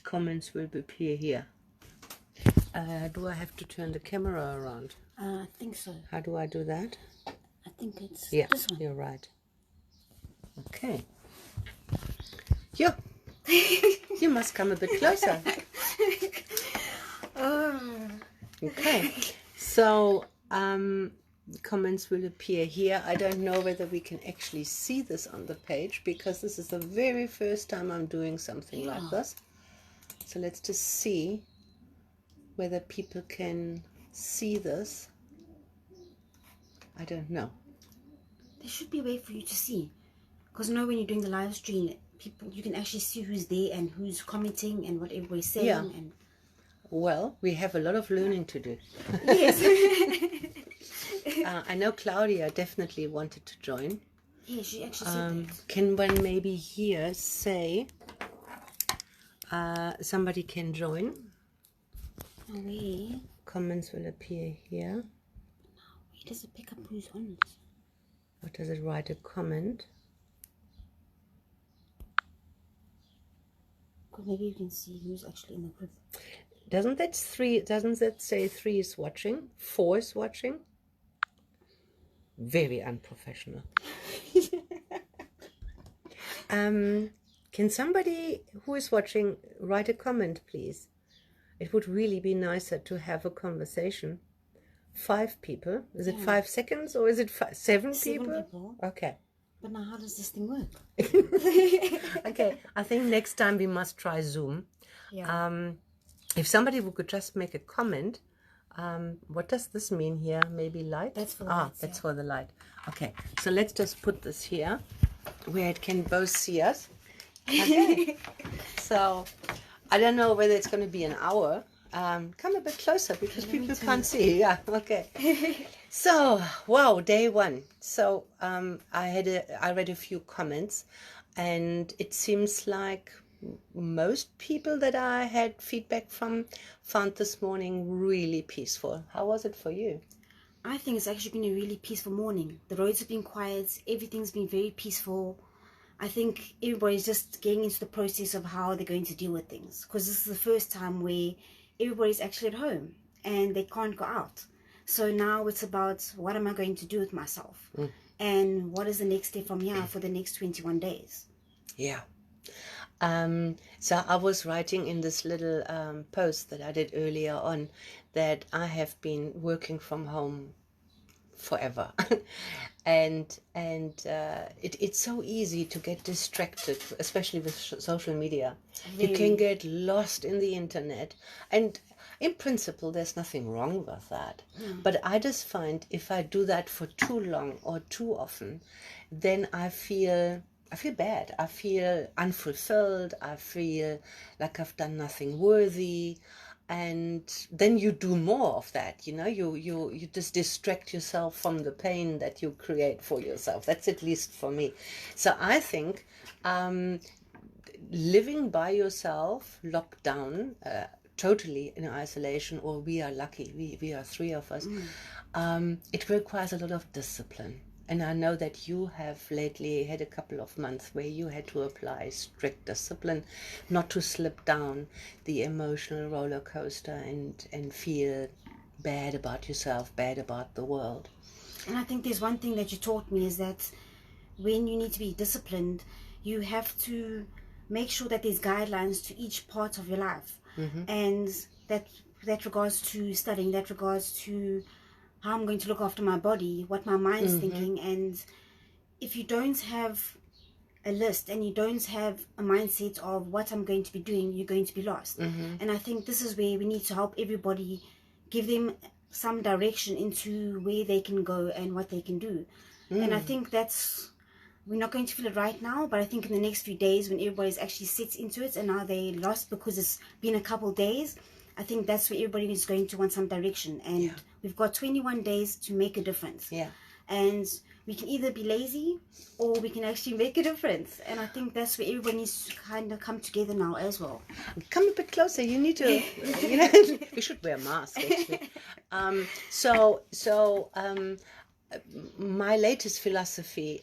comments will appear here. Do I have to turn the camera around? I think so. How do I do that? I think it's this one. You're right. Okay. Yeah. You must come a bit closer. Okay. So, comments will appear here. I don't know whether we can actually see this on the page because this is the very first time I'm doing something like this. So let's just see whether people can see this. I don't know. There should be a way for you to see, because when you're doing the live stream, you can actually see who's there and who's commenting and what everybody's saying. Yeah. And well, we have a lot of learning to do. Yes. I know Claudia definitely wanted to join. Yeah, she actually said that. Can one maybe here say somebody can join? Where Comments will appear here. does it pick up who's on this? Or does it write a comment? Maybe you can see who's actually in the group. Doesn't that say 3 is watching? 4 is watching? Very unprofessional. Can somebody who is watching write a comment, please? It would really be nicer to have a conversation. 5 people. Is it 5 seconds or is it 7 people? Okay. But now how does this thing work? Okay, I think next time we must try Zoom. Yeah. If somebody could just make a comment, what does this mean here? Maybe light? That's for the lights, that's for the light. Okay, so let's just put this here where it can both see us. Okay. So I don't know whether it's going to be an hour. Come a bit closer because people can't see. Yeah, okay. So, wow, day 1. So I read a few comments, and it seems like most people that I had feedback from found this morning really peaceful. How was it for you? I think it's actually been a really peaceful morning. The roads have been quiet. Everything's been very peaceful. I think everybody's just getting into the process of how they're going to deal with things, because this is the first time where everybody's actually at home and they can't go out. So now it's about, what am I going to do with myself? And what is the next step from here for the next 21 days? Yeah. So I was writing in this little post that I did earlier on that I have been working from home forever. and it's so easy to get distracted, especially with social media. You can get lost in the internet, and in principle there's nothing wrong with that. But I just find if I do that for too long or too often, then I feel bad. I feel unfulfilled. I feel like I've done nothing worthy. And then you do more of that, you just distract yourself from the pain that you create for yourself. That's at least for me. So I think living by yourself, locked down, totally in isolation, or we are lucky, we are 3 of us, it requires a lot of discipline. And I know that you have lately had a couple of months where you had to apply strict discipline, not to slip down the emotional roller coaster and feel bad about yourself, bad about the world. And I think there's one thing that you taught me, is that when you need to be disciplined, you have to make sure that there's guidelines to each part of your life. And that regards to studying, that regards to how I'm going to look after my body, what my mind's thinking. And if you don't have a list and you don't have a mindset of what I'm going to be doing, you're going to be lost. And I think this is where we need to help everybody, give them some direction into where they can go and what they can do. And I think we're not going to feel it right now, but I think in the next few days, when everybody's actually sits into it and now they're lost because it's been a couple days, I think that's where everybody is going to want some direction. And we've got 21 days to make a difference. And we can either be lazy or we can actually make a difference. And I think that's where everybody needs to kind of come together now as well. Come a bit closer. You need to, we should wear masks, actually. My latest philosophy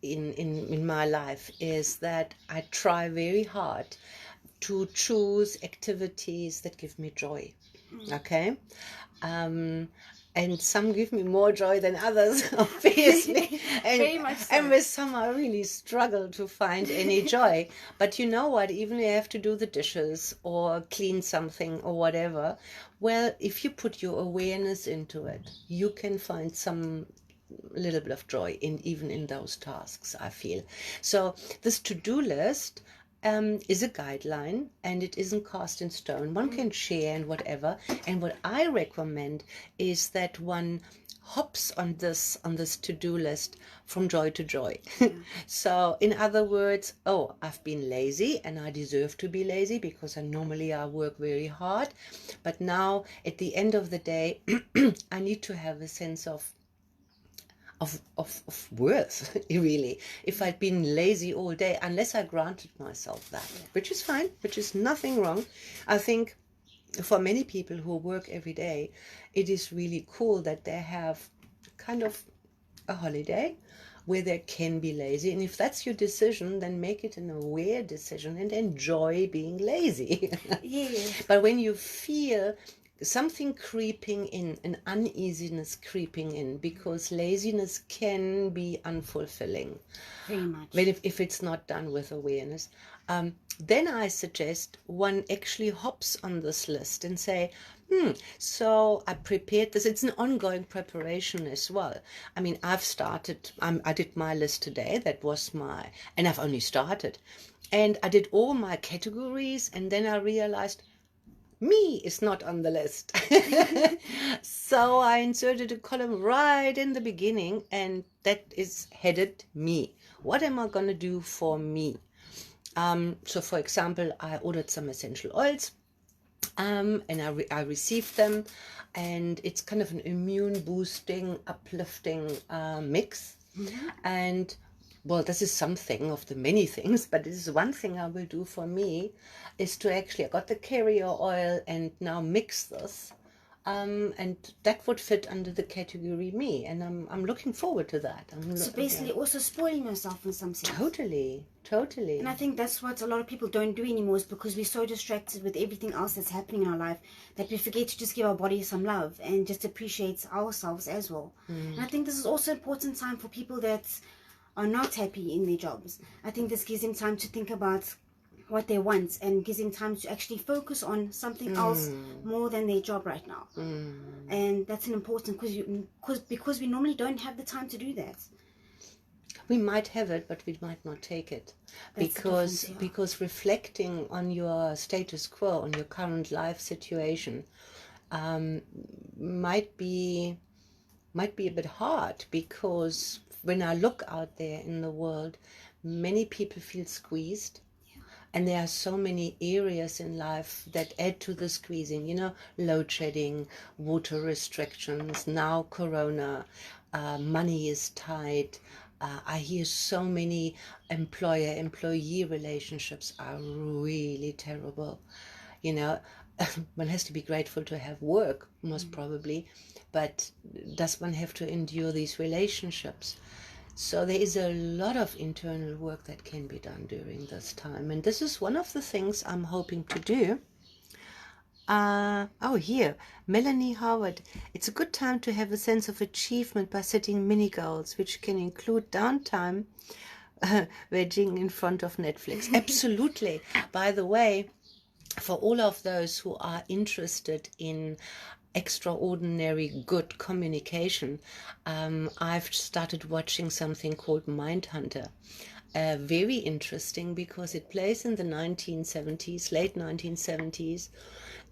in my life is that I try very hard to choose activities that give me joy. Okay. And some give me more joy than others, obviously. Very much so. And with some, I really struggle to find any joy. But you know what? Even if you have to do the dishes or clean something or whatever, well, if you put your awareness into it, you can find some little bit of joy in even in those tasks, I feel. So this to-do list is a guideline, and it isn't cast in stone. One can share and whatever. And what I recommend is that one hops on this to-do list from joy to joy. So in other words, oh, I've been lazy and I deserve to be lazy because I work very hard, but now at the end of the day I need to have a sense of worth, really. If I'd been lazy all day, unless I granted myself that, which is fine, which is nothing wrong. I think for many people who work every day, it is really cool that they have kind of a holiday where they can be lazy. And if that's your decision, then make it an aware decision and enjoy being lazy. Yes. But when you feel something creeping in, an uneasiness creeping in, because laziness can be unfulfilling. Very much. When if it's not done with awareness, then I suggest one actually hops on this list and say, so I prepared this. It's an ongoing preparation as well. I mean, I've started, I did my list today. And I've only started. And I did all my categories, and then I realized, me is not on the list. So I inserted a column right in the beginning, and that is headed me. What am I going to do for me? So for example, I ordered some essential oils, and I received them, and it's kind of an immune boosting, uplifting mix. And well, this is something of the many things, but this is one thing I will do for me, is to actually, I got the carrier oil and now mix this, and that would fit under the category me, and I'm looking forward to that. So basically also spoiling yourself in some sense. Totally. And I think that's what a lot of people don't do anymore, is because we're so distracted with everything else that's happening in our life that we forget to just give our body some love and just appreciate ourselves as well. And I think this is also an important time for people that are not happy in their jobs. I think this gives them time to think about what they want and gives them time to actually focus on something else more than their job right now. And that's an important, because we normally don't have the time to do that. We might have it, but we might not take it. Because reflecting on your status quo, on your current life situation, might be a bit hard, because when I look out there in the world, many people feel squeezed. And there are so many areas in life that add to the squeezing, load shedding, water restrictions, now corona, money is tight. I hear so many employer-employee relationships are really terrible. One has to be grateful to have work, most probably, but does one have to endure these relationships? So there is a lot of internal work that can be done during this time. And this is one of the things I'm hoping to do. Here, Melanie Howard. It's a good time to have a sense of achievement by setting mini goals, which can include downtime, vegging in front of Netflix. Absolutely. By the way, for all of those who are interested in extraordinary good communication, I've started watching something called Mindhunter. Very interesting, because it plays in the 1970s, late 1970s,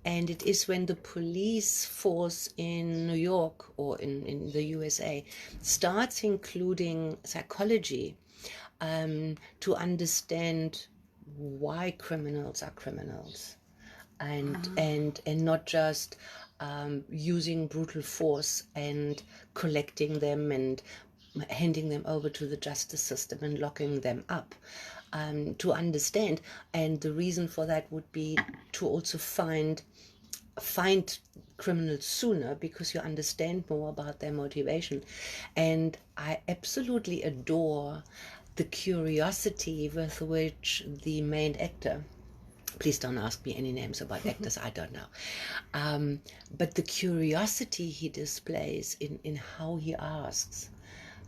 and it is when the police force in New York or in the USA starts including psychology to understand why criminals are criminals, and not just using brutal force and collecting them and handing them over to the justice system and locking them up, to understand. And the reason for that would be to also find criminals sooner, because you understand more about their motivation. And I absolutely adore the curiosity with which the main actor Please don't ask me any names about actors, I don't know. But the curiosity he displays in how he asks,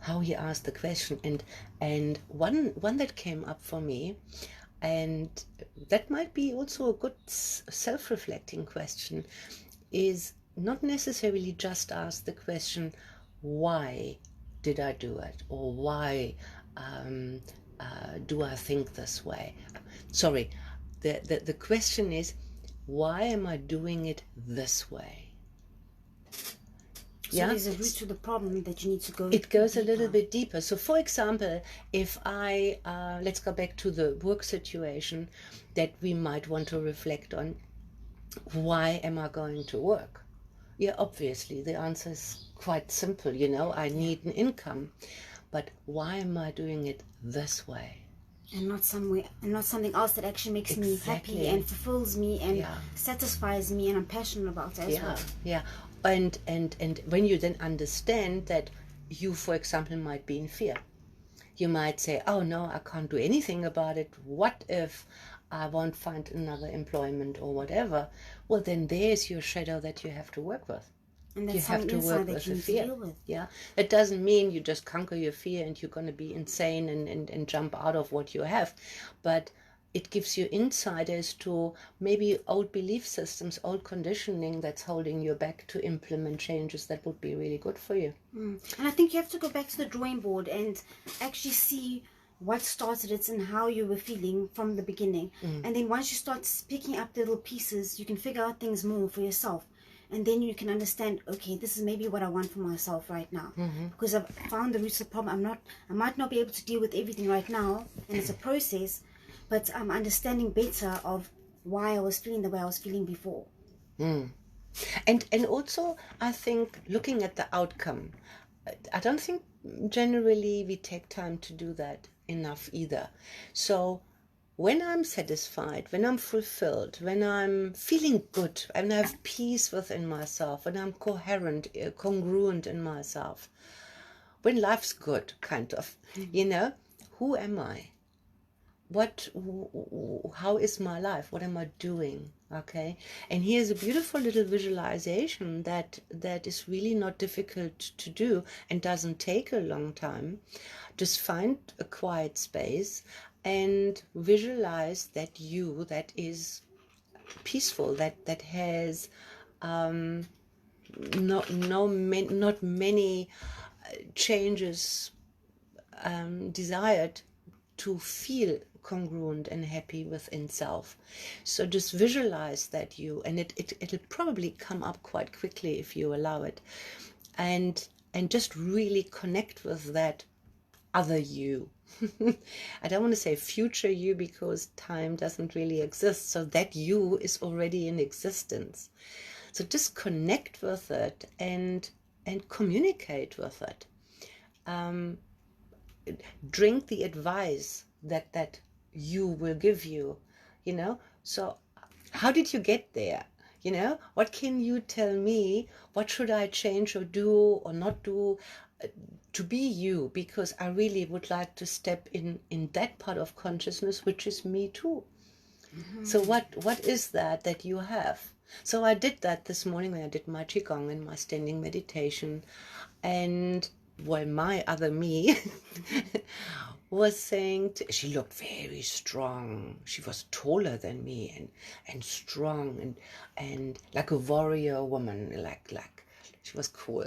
the question, and one that came up for me, and that might be also a good self-reflecting question, is not necessarily just ask the question, why did I do it, or why do I think this way? Sorry, the question is, why am I doing it this way? So there's a root to the problem that you need to go. It goes deeper. A little bit deeper. So, for example, if I let's go back to the work situation that we might want to reflect on. Why am I going to work? Yeah, obviously the answer is quite simple. I need an income, but why am I doing it this way? And not something else that actually makes me happy and fulfills me and satisfies me and I'm passionate about it as well. Yeah. And when you then understand that you, for example, might be in fear, you might say, oh no, I can't do anything about it. What if I won't find another employment or whatever? Well, then there's your shadow that you have to work with. And that's you have to work with the fear. Yeah, it doesn't mean you just conquer your fear and you're going to be insane and jump out of what you have, but it gives you insight as to maybe old belief systems, old conditioning that's holding you back to implement changes that would be really good for you. And I think you have to go back to the drawing board and actually see what started it and how you were feeling from the beginning. And then once you start picking up the little pieces, you can figure out things more for yourself. And then you can understand, okay, this is maybe what I want for myself right now. Because I've found the roots of the problem. I might not be able to deal with everything right now, and it's a process, but I'm understanding better of why I was feeling the way I was feeling before. And also, I think looking at the outcome, I don't think generally we take time to do that enough either. So when I'm satisfied, when I'm fulfilled, when I'm feeling good, and I have peace within myself, when I'm coherent, congruent in myself, when life's good, kind of, who am I? How is my life? What am I doing? Okay. And here's a beautiful little visualization that is really not difficult to do and doesn't take a long time. Just find a quiet space and visualize that is peaceful, that has not many changes desired to feel congruent and happy within self. So just visualize that and it'll probably come up quite quickly if you allow it, and just really connect with that other you. I don't want to say future you because time doesn't really exist, so that you is already in existence. So just connect with it and communicate with it. Drink the advice that you will give you, so how did you get there? What can you tell me? What should I change or do or not do to be you? Because I really would like to step in that part of consciousness, which is me too. So what is that you have? So I did that this morning when I did my qigong and my standing meditation, and my other me was saying, she looked very strong. She was taller than me and strong and like a warrior woman, like she was cool.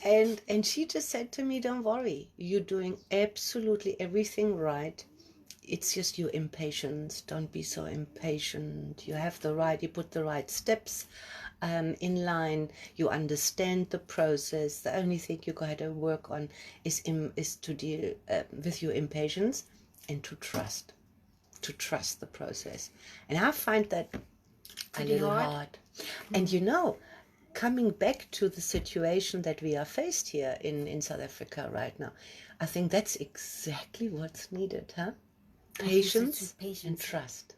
and she just said to me, don't worry, you're doing absolutely everything right. It's just your impatience. Don't be so impatient. You put the right steps in line. You understand the process. The only thing you got to work on is to deal with your impatience and to trust the process. And I find that a little hard. And coming back to the situation that we are faced here in South Africa right now, I think that's exactly what's needed, huh? Patience and trust.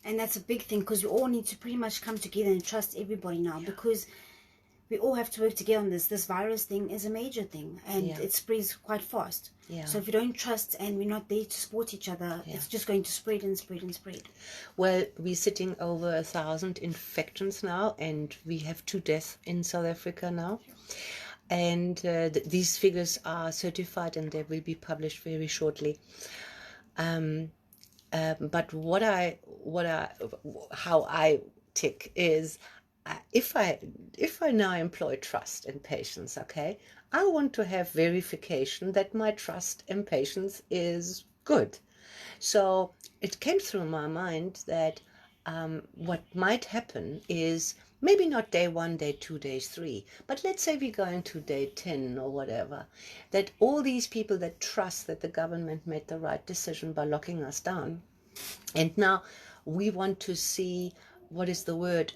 And that's a big thing, because we all need to pretty much come together and trust everybody now, because we all have to work together on this. This virus thing is a major thing, and Yeah. it spreads quite fast. Yeah. So if we don't trust and we're not there to support each other, it's just going to spread and spread and spread. Well, we're sitting over 1,000 infections now, and we have 2 deaths in South Africa now. And these figures are certified, and they will be published very shortly. But how I tick is, if I now employ trust and patience, okay, I want to have verification that my trust and patience is good. So it came through my mind that what might happen is maybe not day 1, day 2, day 3, but let's say we're going to day 10 or whatever, that all these people that trust that the government made the right decision by locking us down, and now we want to see, what is the word,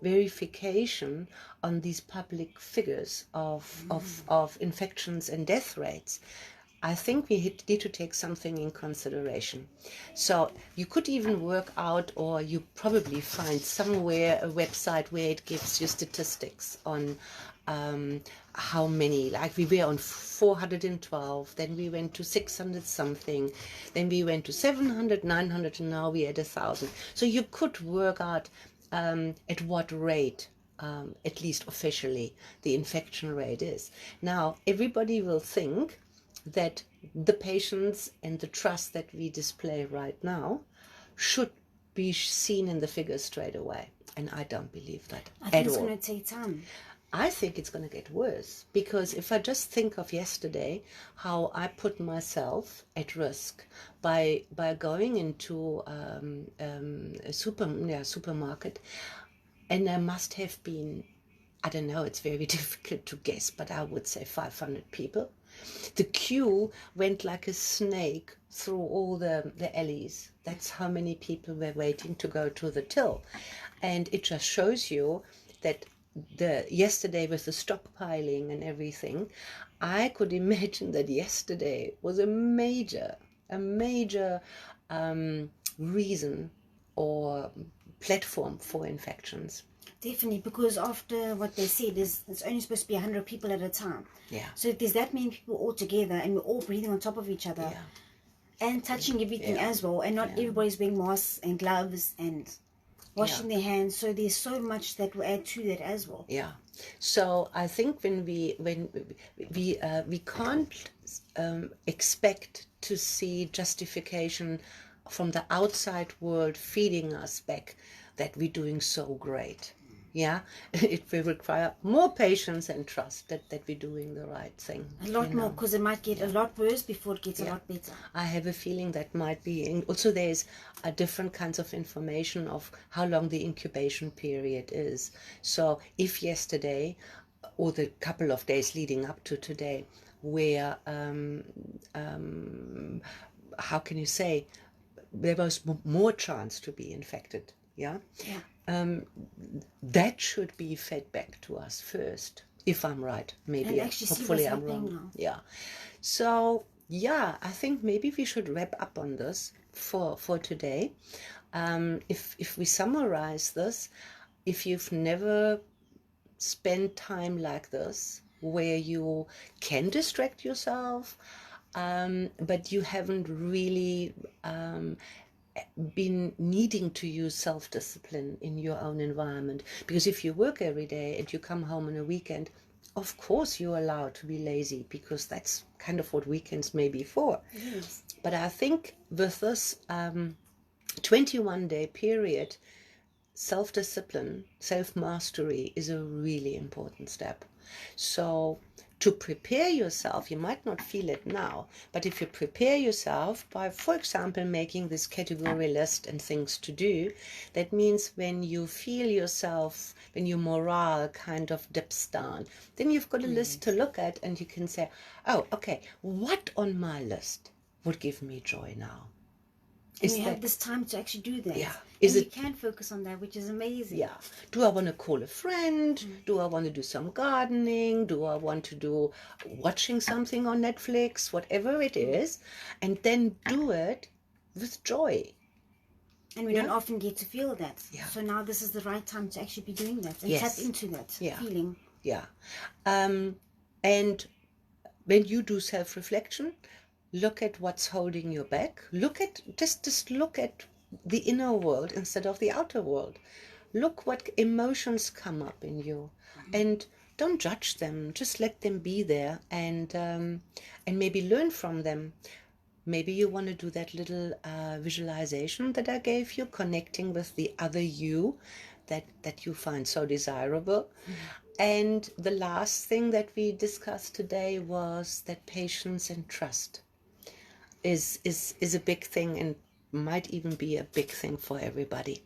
verification on these public figures of infections and death rates. I think we need to take something in consideration. So you could even work out, or you probably find somewhere a website where it gives you statistics on how many, like we were on 412, then we went to 600 something, then we went to 700, 900, and now we're at 1,000. So you could work out at what rate, at least officially, the infection rate is. Now, everybody will think that the patience and the trust that we display right now should be seen in the figures straight away. And I don't believe that I think at it's all. going to take time. I think it's going to get worse, because if I just think of yesterday, how I put myself at risk by going into a supermarket, and there must have been, I don't know, it's very difficult to guess, but I would say 500 people. The queue went like a snake through all the alleys. That's how many people were waiting to go to the till. And it just shows you that yesterday with the stockpiling and everything, I could imagine that yesterday was a major reason or platform for infections. Definitely, because after what they said is it's only supposed to be 100 people at a time. Yeah. So if there's that many people all together and we're all breathing on top of each other, and touching everything as well, and not everybody's wearing masks and gloves and washing their hands, so there's so much that will add to that as well. Yeah. So I think when we can't expect to see justification from the outside world feeding us back that we're doing so great. Yeah, it will require more patience and trust that we're doing the right thing. A lot more, because it might get a lot worse before it gets a lot better. I have a feeling that might be. And also, there's different kinds of information of how long the incubation period is. So if yesterday, or the couple of days leading up to today, where how can you say, there was more chance to be infected. Yeah. That should be fed back to us first, if I'm right. Maybe, hopefully I'm wrong. Now. Yeah. So I think maybe we should wrap up on this for today. If we summarize this, if you've never spent time like this, where you can distract yourself, but you haven't really been needing to use self-discipline in your own environment, because if you work every day and you come home on a weekend, of course you're allowed to be lazy, because that's kind of what weekends may be for. Yes. But I think with this 21-day period, self-discipline, self-mastery is a really important step. So to prepare yourself, you might not feel it now, but if you prepare yourself by, for example, making this category list and things to do, that means when you feel yourself, when your morale kind of dips down, then you've got a list to look at, and you can say, oh, okay, what on my list would give me joy now? And you have this time to actually do that. Yeah. You can focus on that, which is amazing. Yeah. Do I want to call a friend? Do I want to do some gardening? Do I want to do watching something on Netflix? Whatever it is. And then do it with joy. And we don't often get to feel that. Yeah. So now this is the right time to actually be doing that and Yes. tap into that feeling. Yeah. And when you do self-reflection, look at what's holding you back. Look at just look at the inner world instead of the outer world. Look what emotions come up in you, and don't judge them. Just let them be there, and maybe learn from them. Maybe you want to do that little visualization that I gave you, connecting with the other you that you find so desirable. And the last thing that we discussed today was that patience and trust is a big thing, and might even be a big thing for everybody.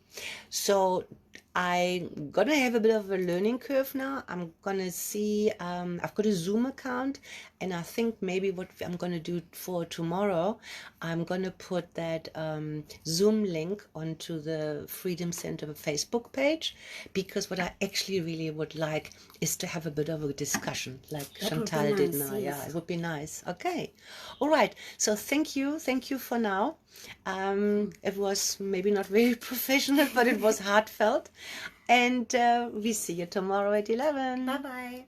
So I'm gonna have a bit of a learning curve now. I'm gonna see, I've got a Zoom account, and I think maybe what I'm gonna do for tomorrow, I'm gonna put that Zoom link onto the Freedom Center Facebook page, because what I actually really would like is to have a bit of a discussion, like That would be Chantal did nice, now. Yeah, yes. it would be nice. Okay, all right. So thank you for now. It was maybe not very professional, but it was heartfelt. And we see you tomorrow at 11. Bye bye.